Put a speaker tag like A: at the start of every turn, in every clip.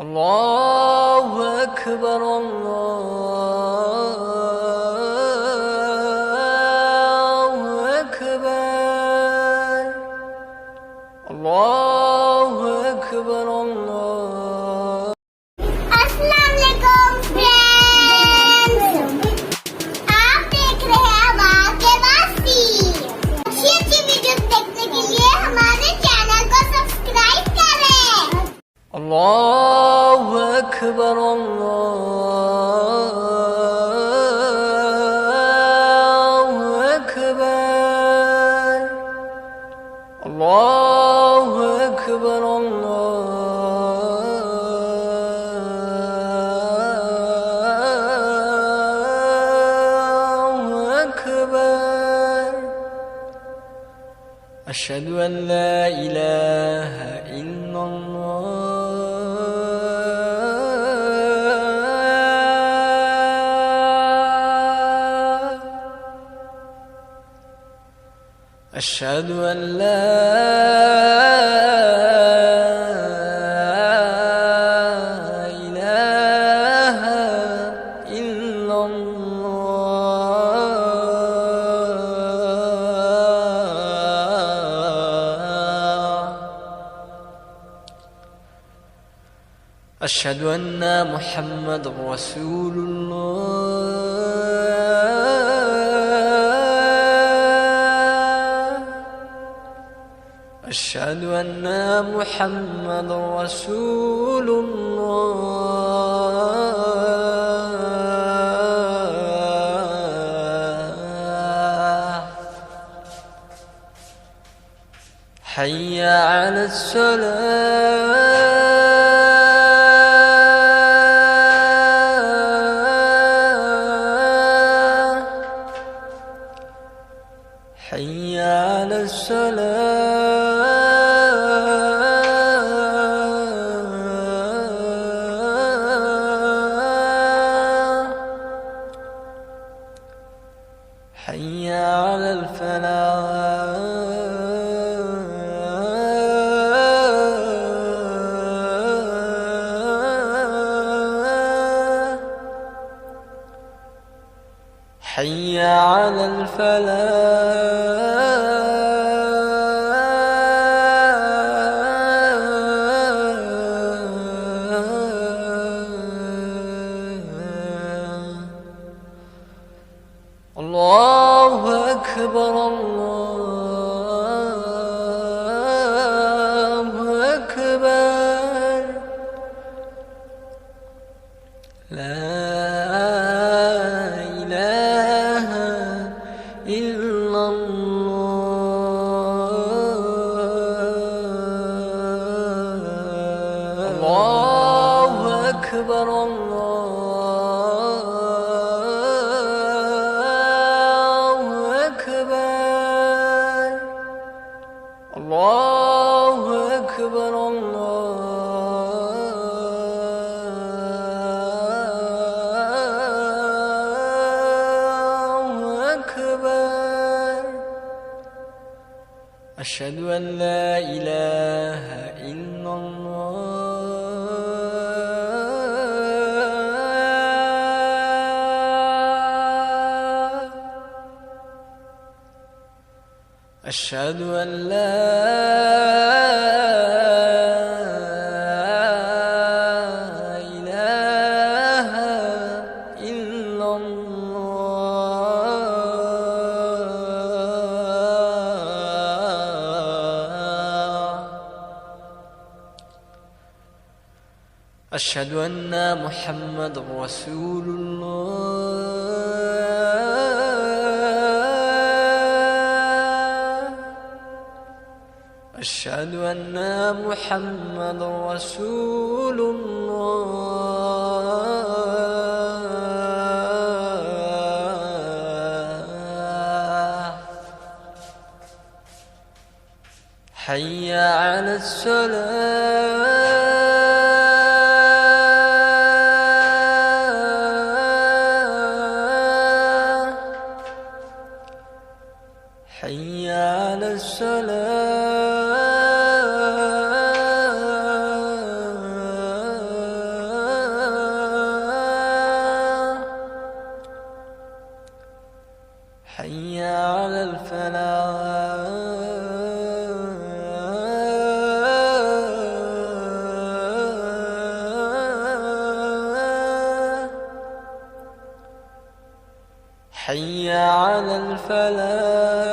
A: الله أكبر الله أكبر الله أكبر الله।
B: अस्सलाम वालेकुम फ्रेंड्स, आप देख रहे हैं वाक़े वासी। अच्छी अच्छी वीडियोस देखने के लिए हमारे चैनल को सब्सक्राइब करें।
A: الله أكبر الله أكبر الله أكبر الله أكبر. أشهد أن لا إله إلا الله. أشهد أن لا إله إلا الله. أشهد أن محمد رسول الله. أشهد أن محمد رسول الله. حي على الصلاة حي على الصلاة حي على الفلاح حي على الفلاح. الله أكبر الله أكبر. لا إله إلا الله. الله أكبر الله أكبر. الله أكبر الله أكبر. أشهد أن لا إله إلا الله. أشهد أن لا إله إلا الله. أشهد أن محمد رسول الله. أشهد أن محمد رسول الله. حي على الصلاة حي على الصلاة حي على الفلاح.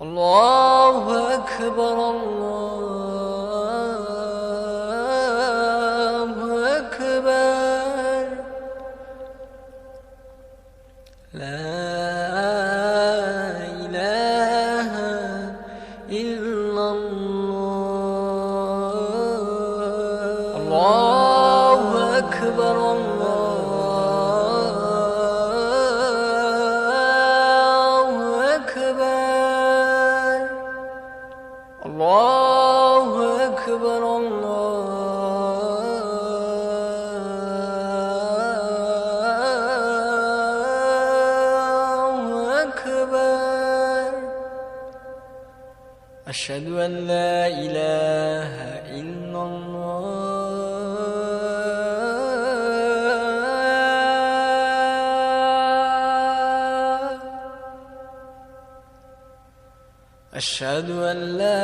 A: الله أكبر الله أكبر. لا إله إلا الله. الله أكبر الله أكبر. الله أكبر الله أكبر. أشهد أن لا إله إلا الله. أشهد أن لا